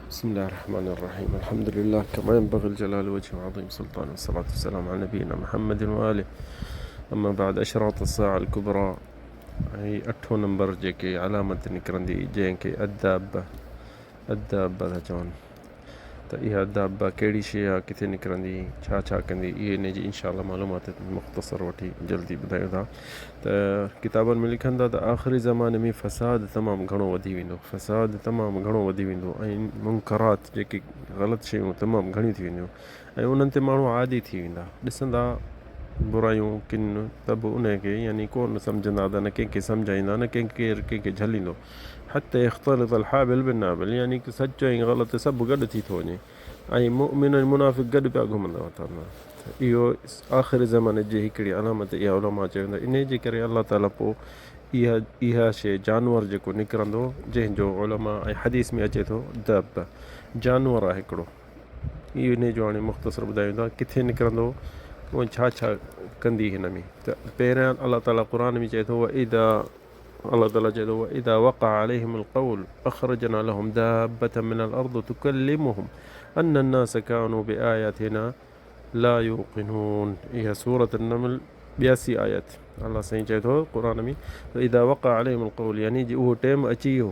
بسم الله الرحمن الرحيم. الحمد لله كما ينبغي الجلال وجهه وعظيم سلطانه، والصلاة والسلام على نبينا محمد وآله. أما بعد، أشراط الساعة الكبرى هي 8 नंबर जेके علامत निकिरंदी जंहिंखे अदाब था चवनि, त इहा दाबा कहिड़ी शइ आहे, किथे निकिरंदी, छा छा कंदी, इहे इन जी इंशाअल्लाह मालूमात मुख़्तसर वठी जल्दी ॿुधायूं था। त किताबनि में लिखनि था त आख़िरी ज़माने में फ़साद तमामु घणो वधी वेंदो ऐं मुनकरात जेके ग़लति शयूं तमामु घणियूं थी वेंदियूं ऐं उन्हनि ते माण्हू आदी थी वेंदा, ॾिसंदा बुरायूं किन त बि उनखे यानी कोन सम्झंदा, त न कंहिंखे सम्झाईंदा, न कंहिंखे झलींदो। हथ इख़्तिलात हाबिल बिन नाबिल, यानी कि सचु ऐं ग़लति सभु गॾु थी थो वञे ऐं मुमिन ऐं मुनाफ़िक़ गॾु पिया घुमंदा था। इहो आख़िरी ज़माने जी हिकिड़ी अलामत इहा उलमा चवंदा। इन जे करे अलाह ताला पोइ इहा शइ जानवर जेको निकिरंदो, जंहिंजो उलमा ऐं हदीस में अचे थो दब जानवर आहे हिकिड़ो, इहो इन जो हाणे मुख़्तसर ॿुधायूं था किथे निकिरंदो उहो छा छा कंदी हिन में। त पहिरियां अलाह ताला क़ुर में चए थो अलाह ताला चए थो इदा वक़अ अलैहिमुल क़ौल अख़रजना लहुम दाब्बतम मिनल अर्द तुकल्लिमुहुम अन्न अन्नास कानू बिआयातिना ला युक़िनून। इहा सूरत नमल 82 आयत अलाह साईं चए थो क़ुर में इदा वक़अ अलैहिमुल क़ौल, यानी उहो टाइम अची वियो,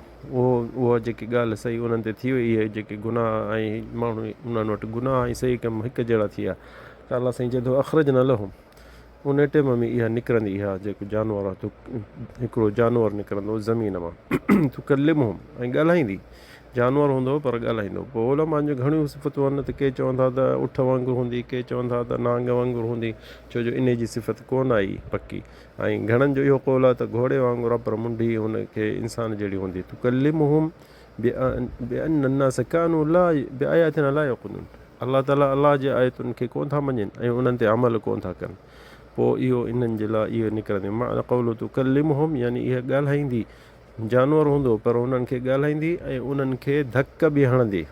उहा जेकी ॻाल्हि सही उन्हनि ते थी वई, इहे जेके गुनाह ऐं माण्हू उन्हनि वटि गुनाह ऐं सही कमु हिकु जहिड़ा थी विया, त अलाह साईं चए थो अख़रजना लहुम, उन टाइम में इहा निकिरंदी, इहा जेको जानवर आहे, हिकिड़ो जानवर निकिरंदो ज़मीन मां तुकल्लिमुहुम, ऐं ॻाल्हाईंदी, जानवर हूंदो पर ॻाल्हाईंदो। पोइ उलमा जूं घणियूं सिफ़तूं आहिनि, त के चवंदा त उठ वांगुरु हूंदी, के चवंदा त नांग वांगुरु हूंदी, छो जो इन जी सिफ़त कोन आई पकी, ऐं घणनि जो इहो कौल आहे त घोड़े वांगुरु आहे पर मुंडी हुनखे इंसान जहिड़ी हूंदी। तुकल्लिमुहुम बिअन्न अन्नास कानू बिआयातिना ला युक़िनून, अलाह ताला अलाह जे आयतुनि खे कोन था मञनि ऐं उन्हनि ते अमल कोन था कनि। पोइ इहो इन्हनि जे लाइ इहो निकिरंदी माना क़ौलु तुकल्लिमुहुम, यानी इहा ॻाल्हाईंदी, जानवर हूंदो पर उन्हनि खे ॻाल्हाईंदी ऐं उन्हनि खे धक बि हणंदी।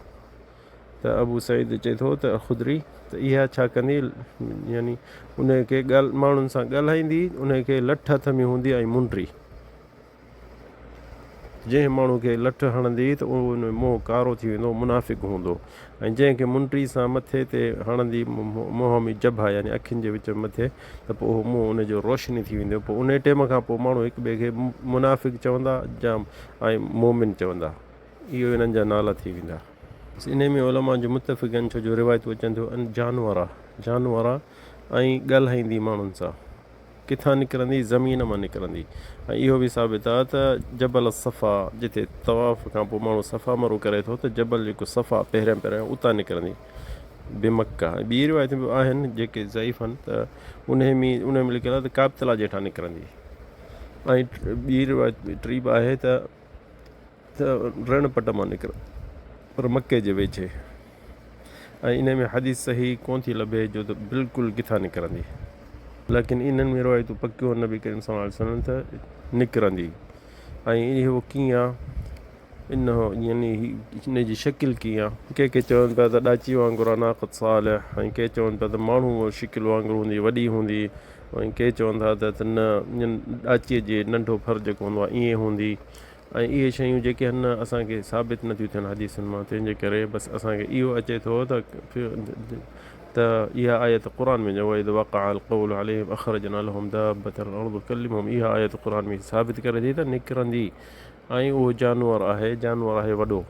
त अबू सईद चए थो त ख़ुदरी त इहा छा कंदी, यानी उनखे माण्हुनि सां ॻाल्हाईंदी, उनखे लठ हथ में हूंदी ऐं मुंडी, जंहिं माण्हू खे लठ हणंदी त उहो उन मुंहुं कारो थी वेंदो, मुनाफ़िक़ हूंदो, ऐं जंहिंखे मुंडी सां मथे ते हणंदी मुंहं में जभा यानी अखियुनि जे विच में मथे, त पोइ उहो मुंहुं उनजो रोशनी थी वेंदो। पोइ उन टाइम खां पोइ माण्हू हिक ॿिए खे मुनाफ़िक़ चवंदा जाम ऐं मोमिन चवंदा, इहो इन्हनि जा नाला थी वेंदा। इन में उलमा जो मुतफ़िक़ आहिनि, छो जो रिवायतूं अचनि थियूं जानवर आहे ऐं ॻाल्हाईंदी माण्हुनि सां, किथां निकिरंदी, ज़मीन मां निकिरंदी। ऐं इहो बि साबित आहे त जबल सफ़ा, जिते तवाफ़ खां पोइ माण्हू सफ़ा मरो करे थो, त जबल जेको सफ़ा पहिरियां उतां निकिरंदी बेमक्का। ऐं ॿी रिवायतूं बि आहिनि जेके ज़ईफ़ आहिनि, त उन में लिखियलु आहे त काबतला जेठां निकिरंदी। ऐं ॿी रिवायत टी बि आहे त रणपट मां निकिरंदी पर मके जे वेझे, ऐं इन में हदीस सही कोन थी लभे जो त बिल्कुलु किथां निकिरंदी, लेकिन इन्हनि में रिवायतूं पकियूं आहिनि नबी करीम सल्लल्लाहु अलैहि वसल्लम त निकिरंदी। ऐं इहो कीअं आहे, यानी इन जी शकिल कीअं आहे, के चवनि पिया त ॾाची वांगुरु आहे नाक़त सालिह, ऐं के चवनि पिया त माण्हू शिकिल वांगुरु हूंदी, वॾी हूंदी, ऐं के चवंदा त न ॾाचीअ जे नंढो फर जेको हूंदो आहे ईअं हूंदी। ऐं इहे शयूं जेके आहिनि असांखे साबित नथियूं थियनि हदीसुनि मां, तंहिंजे करे बसि असांखे इहो अचे थो त इहा आयत क़ुर में वइद वक़अल क़ौल अलैहिम अख़रजना लहुम दाब्बतल अर्द तुकल्लिमुहुम, इहा आयत क़ुर में साबित करे थी त निकिरंदी, ऐं उहो जानवर आहे वॾो।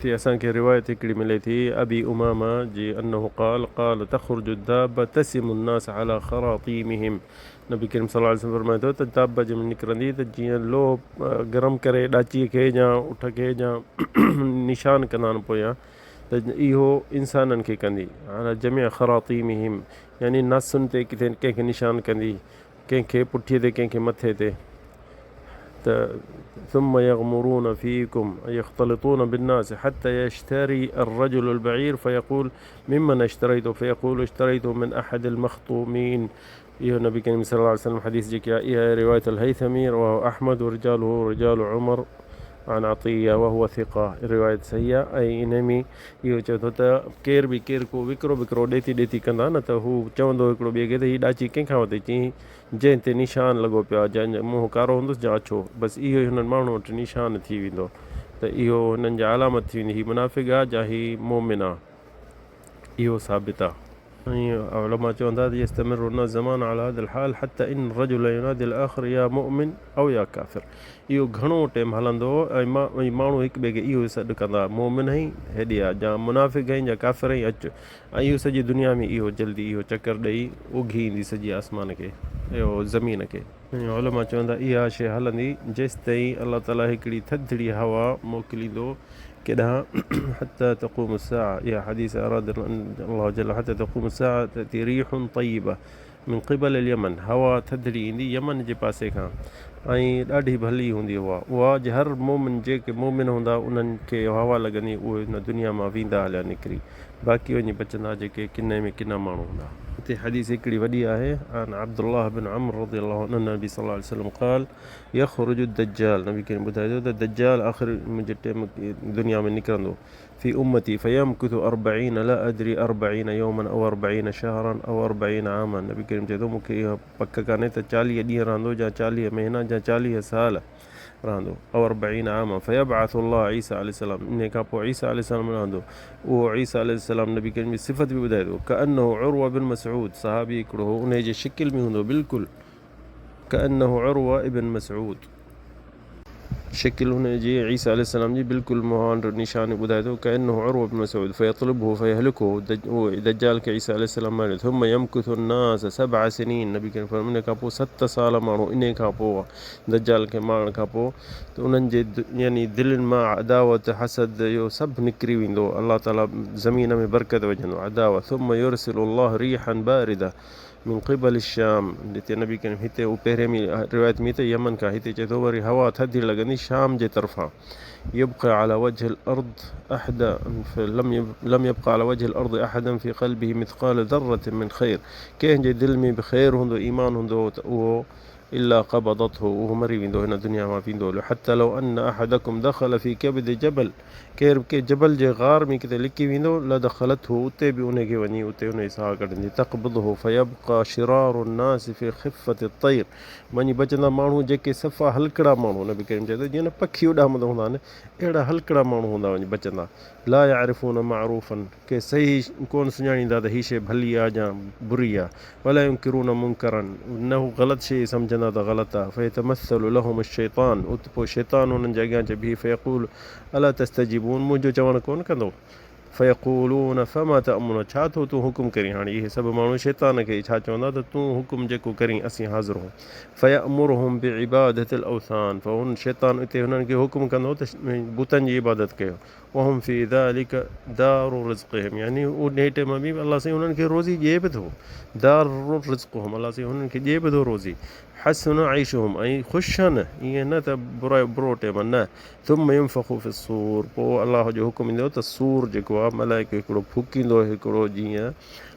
ते असांखे रिवायत हिकिड़ी मिले थी अबी उमामा जी अन्नहु क़ाल तख़रुजु दाब्बा तसिमु अन्नास अला ख़रातीमिहिम, नबी करीम सल्लल्लाहु अलैहि वसल्लम फरमाए थो त दाब्बा जंहिंमें निकिरंदी त जीअं लोह गरम करे ॾाचीअ खे या उठ खे या निशान कंदा आहिनि पोयां, त इहो इंसाननि खे कंदी, हाणे जमिया ख़रातीमिहिम, यानी नासुनि ते किथे कंहिंखे निशान कंदी, कंहिंखे पुठीअ ते, कंहिंखे मथे ते। त ثم يغمرون فيكم يختلطون بالناس حتى يشتري الرجل البعير فيقول ممن اشتريته فيقول اشتريته من أحد المخطومين। इहो नबी करीम सल्लल्लाहु अलैहि वसल्लम हदीस जेकी आहे इहा रिवायत अल-हैथमी रवाहु अहमद वरिजालुहु रिजालु उमर अन अतिया वहुव थिक़ा, रिवायत सही आहे। ऐं इन में इहो चए थो त केरु को विकिरो ॾेती कंदा न, त हू चवंदो हिकिड़ो ॿिए खे त हीअ ॾाची कंहिंखां वरिती, चई जंहिं ते निशान लॻो पियो आहे, जंहिंजो मुंहुं कारो हूंदुसि या अछो, बसि इहो ई हुननि माण्हू वटि निशान थी वेंदो। त त इहो हुननि जा अलामत थी वेंदी, हीअ मुनाफ़िक़ आहे या हीअ मोमिन आहे, इहो साबित आहे। ऐं उलमा चवंदा त यस्तमिरु न ज़मान अला हादिल हाल हत्ता इन रजुल युनादिल आख़िर या मुमिन औ या काफ़िर, इहो घणो टाइम हलंदो ऐं माण्हू हिक ॿिए खे इहो सॾु कंदा, मोमिन आई हेॾे आहे या मुनाफ़िक़ आई या काफ़िर आई अचु, ऐं इहो सॼी दुनिया में इहो जल्दी इहो चकर ॾेई उघी ईंदी सॼी आसमान खे, इहो ज़मीन खे। ऐं उलमा चवंदा इहा शइ हलंदी जेसि ताईं अलाह ताला हिकिड़ी थधिड़ी हवा मोकिलींदो केॾांहुं हत्ता तक़ूम अस्साअ, इहा हदीस अराद अल्लाह जल हत्ता तक़ूम अस्साअ तअती रीहुन तय्यबा मिन क़िबल अल यमन, हवा थधिड़ी ईंदी यमन जे पासे खां ऐं ॾाढी भली हूंदी उहा हर मोमिन जेके मोमिन हूंदा उन्हनि खे हवा लॻंदी, उहे हिन दुनिया मां वेंदा हलिया निकिरी, बाक़ी वञी बचंदा जेके किने में किना माण्हू हूंदा। हिते हदीस हिकिड़ी वॾी आहे, अन अब्दुल्लाह बिन अम्र रज़ियल्लाहु अन्हु नबी सल्लल्लाहु अलैहि वसल्लम क़ाल यख़रुजु दज्जाल, नबी करीम ॿुधाए थो त दज्जाल आख़िर मुंहिंजे टाइम दुनिया में निकिरंदो, फ़ी उम्मती फ़यमकुथु अर्बईन ला अदरी अर्बईन यौमन औ अर्बईन शहरन औ अर्बईन आमन, नबी करीम चए थो मूंखे इहो पक कान्हे त 40 ॾींहं रहंदो या 40 महीना या 40 साल रहंदो, औ अर्बईन आम फ़यबअथु अल्लाह ईसा अलैहिस्सलाम, इन खां पोइ ईसा अलैहिस्सलाम रहंदो, उहो ईसा अलैहिस्सलाम नबी करीम जी सिफ़त बि ॿुधाए थो, कअन्नहु उर्वा बिन मसऊद, सहाबी हिकिड़ो हो, उन जी शिकिल में हूंदो बिल्कुलु कअन्नहु उर्वा इब्न मसऊद, शिकिल हुनजी ईसा अलैहिस्सलाम जी बिल्कुलु मुहान निशान ॿुधाए थो, कअन्नहु उर्वा बिन मसऊद फ़यतलुबहु फ़यहलिकुहु, उहो दज्जाल खे ईसा अलैहिस्सलाम मारियो, थुम्म यमकुथु अन्नास 7 सिनीन, नबी करीम फरमायो इन खां पोइ 7 साल माण्हू इन खां पोइ दज्जाल खे मारण खां पोइ त उन्हनि जे यानी दिलनि मां अदावत हसद इहो सभु निकिरी वेंदो, अलाह ताला ज़मीन में बरकत विझंदो, अदावत थुम्म युरसिलुल्लाहु रीहन बारिदा मिन क़िबल शाम, हिते नबी करीम हिते पहिरें में रिवायत में त यमन खां, हिते चए थो वरी हवा थधी लॻंदी शाम जे तरफ़ां, यबक़ा अला वजहिल अर्द अहद लम यबक़ा अला वजहिल अर्द अहदन फ़ी क़ल्बिही मिथक़ाल ज़र्रतिन मिन ख़ैर, कंहिंजे दिलि में बि ख़ैर हूंदो ईमान हूंदो त उहो इला क़बदतहु, उहो मरी वेंदो हिन दुनिया मां वेंदो, हत्ता लौ अन अहदकुम दख़ल फ़ी कबद जबल, केरु के जबल जे ग़ार में किथे लिकी वेंदो, लदख़लतहु, उते बि उनखे वञी उते उन साह कढंदी, तक़बदहु फ़यबक़ा शिरारु الناس फ़ी ख़िफ़त الطير, वञी बचंदा माण्हू जेके सफ़ा हलकड़ा माण्हू, नबी करीम चए थो जीअं न पखी उॾामंदा हूंदा आहिनि अहिड़ा हलकड़ा माण्हू हूंदा वञी बचंदा, ला यारिफ़ून मारूफ़न, के सही कोन सुञाणींदा त हीअ शइ भली आहे या बुरी आहे, वला युंकिरून मुनकरन, न हू ग़लति शइ सम्झंदा त ग़लति आहे, फ़यतमस्सलु लहुम शैतान, उते पोइ शैतान उन्हनि जे अॻियां चइबी फ़यक़ूल अला तस्तजीबून, मुंहिंजो चवणु कोन कंदो, फ़यक़ूलून फ़मा तअमुरून, छा थो तूं हुकुम करीं, हाणे इहे सभु माण्हू शैतान खे छा चवंदा त तूं हुकुम जेको करीं असीं हाज़िर आहियूं, फ़यअमुरुहुम बिइबादतिल औसान, पोइ हुन शैतान हिते हुननि खे हुकुम कंदो त बुतनि जी इबादत कयो, वहुम फ़ी ज़ालिका दारु रिज़्क़िहिम, यानी उन टाइम में अलाह साईं हुननि खे रोज़ी ॾिए बि थो, दारु रिज़्क़ुहुम, अलाह साईं हुननि खे ॾिए बि थो रोज़ी, हसन आइशुहुम, ऐं ख़ुशि आहिनि, ईअं न त बुरो टाइम न, थुम्म युनफ़ख़ु फ़िस्सूर, पोइ अलाह जो हुकुम ईंदो त सूर जेको आहे मलाइको हिकिड़ो फूकींदो, हिकिड़ो जीअं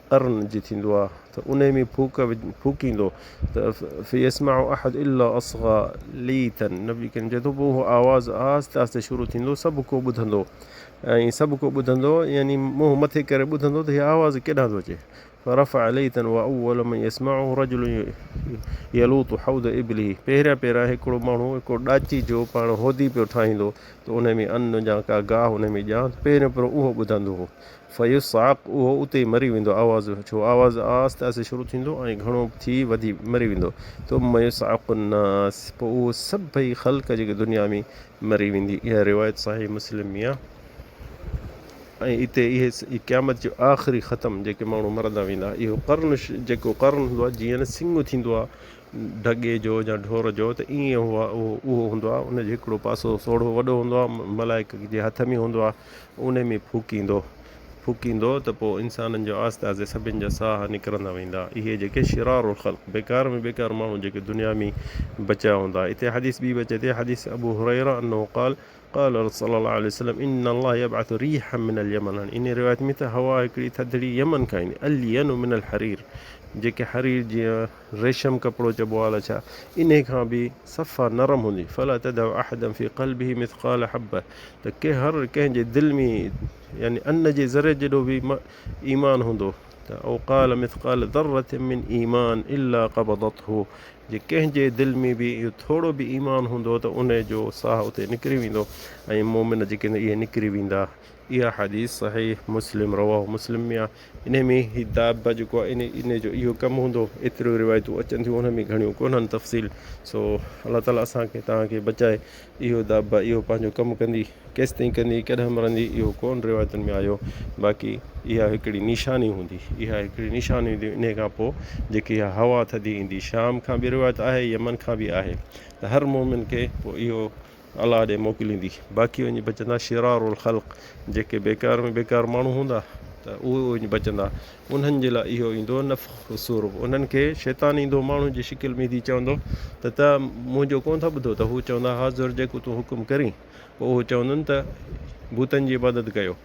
कर्न जी थींदो आहे त उन में फूकींदो त फ़यस्मअ अहद इल्ला असग़ा लीतन, नबी करीम चए थो पोइ उहो आवाज़ु आहिस्ते आहिस्ते शुरू थींदो, सभु को ॿुधंदो, ऐं सभु को ॿुधंदो, यानी मुंहुं मथे करे ॿुधंदो त हीअ आवाज़ु केॾां थो अचे, फ़रफ़अ लैतन व अव्वल मन यस्मअहु रजुलुन यलूतु हौद इबली, पहिरियां हिकिड़ो माण्हू हिकिड़ो ॾाची जो पाण होदी पियो ठाहींदो त उन में अन्न या का गाह उन में ॼां, पहिरियों उहो ॿुधंदो हो, फ़युसाक़, उहो उते ई मरी वेंदो, आवाज़ु छो आवाज़ु आहिस्ते आहिस्ते शुरू थींदो ऐं घणो थी वधी मरी वेंदो, तुम्म युसअक़ुन नास, पोइ उहो सभई ख़ल्क़ जेके दुनिया में मरी वेंदी, इहा रिवायत सही मुस्लिम में आहे। ऐं हिते इहे क़यामत जो आख़िरी ख़तमु जेके माण्हू मरंदा वेंदा, इहो कर्न जेको कर्न हूंदो आहे जीअं न सिंग थींदो आहे ढगे जो या ढोर जो, त ईअं उहो हूंदो आहे, उनजो हिकिड़ो पासो सोढ़ो वॾो हूंदो आहे, मलाइक जे हथ में हूंदो आहे, उन में फूकींदो त पोइ इंसाननि जो आहिस्ते आहिस्ते सभिनि जा साह निकिरंदा वेंदा, इहे जेके शिरारुल ख़ल्क़ बेकार में बेकार माण्हू जेके दुनिया में बचिया हूंदा। हिते हदीस ॿी बचे थी, हदीस अबू हुरैरा अन्नहु क़ाल क़ाल सल्लल्लाहु अलैहि वसल्लम इन्न अल्लाह यबअथु रीहम मिनल यमन, इन रिवायत में त हवा हिकिड़ी थधिड़ी यमन खां ईंदी, अलियनु मिनल हरीर, जेके हरीर जीअं रेशम कपिड़ो चइबो आहे छा, इन खां बि सफ़ा नरम हूंदी, फला तदअ अहदन फ़ी क़ल्बिही मिथक़ाल हब्बह, त हर कंहिंजे दिलि में यानी अन्न जे ज़रे जेॾो बि ईमान हूंदो त औ क़ाल मिथक़ाल ज़र्रतिन मिन ईमान इल्ला क़बदतहु, जे कंहिंजे दिलि में बि इहो थोरो बि ईमान हूंदो त उन जो साहु उते निकिरी वेंदो ऐं मोमिन जेके आहिनि इहे निकिरी वेंदा। इहा हदीस सहीह मुस्लिम रवाहु मुस्लिम में आहे। इन में ही दाब जेको आहे इन जो इहो कमु हूंदो। एतिरियूं रिवायतूं अचनि थियूं, उन में घणियूं कोन्हनि तफ़सील। सो अलाह ताला असांखे तव्हांखे बचाए। इहो दाबा इहो पंहिंजो कमु कंदी, केसि ताईं कंदी, कॾहिं मरंदी, इहो कोन रिवायतुनि में आयो। बाक़ी इहा हिकिड़ी निशानी हूंदी, इहा हिकिड़ी निशानी हूंदी। इन खां पोइ जेकी इहा हवा थधी ईंदी, शाम खां बि रिवायत आहे, यमन खां बि आहे, त हर मोमिन खे पोइ इहो अलाह ॾे मोकिलींदी। बाक़ी वञी बचंदा शिरारुल ख़ल्क़, जेके बेकार में बेकार माण्हू हूंदा त उहे वञी बचंदा। उन्हनि जे लाइ इहो ईंदो नफ़्ख़ु सूर, उन्हनि खे शैतान ईंदो माण्हू जी शिकिल में थी चवंदो त मुंहिंजो कोन था ॿुधो, त हू चवंदा हाज़ुर जेको तूं हुकुम करी। पोइ उहो चवंदुनि त भूतनि जी इबादत कयो।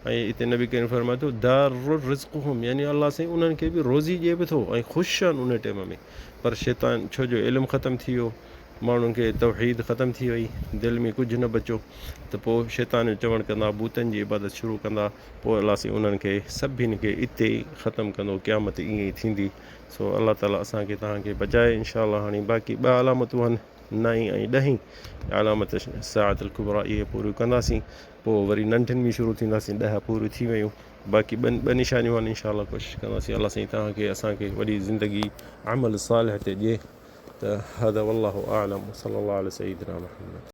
ऐं हिते नबी करीम फरमाए थो दारुर रिज़्क़ुहुम, यानी अलाह साईं उन्हनि खे बि रोज़ी ॾिए बि थो ऐं ख़ुशि आहिनि उन टाइम में। पर शैतान छो जो इल्मु ख़तमु थी वियो, माण्हुनि खे तौहीद ख़तमु थी वई, दिलि में कुझु न बचो, त पोइ शैतान चवणु कंदा, भूतनि जी इबादत शुरू कंदा। पोइ अलाह साईं उन्हनि खे सभिनि खे इते ई ख़तमु कंदो, क़यामत ईअं ई थींदी। सो अलाह ताला असांखे तव्हांखे बचाए इंशा अलाह। हाणे बाक़ी 2 अलामतूं आहिनि, 9 ऐं 10 अलामत साअतुल कुबरा, इहे पूरियूं कंदासीं। पोइ वरी नंढियुनि में शुरू थींदासीं, 10 पूरियूं थी वियूं। बाक़ी 2 निशानियूं आहिनि, इंशा अलाह कोशिशि कंदासीं अलाह साईं तव्हांखे असांखे वॾी ज़िंदगी अमल सालिह ते ॾिए। त हदा वल्लाहु आलम, सल्लल्लाहु अला सय्यिदिना मुहम्मद।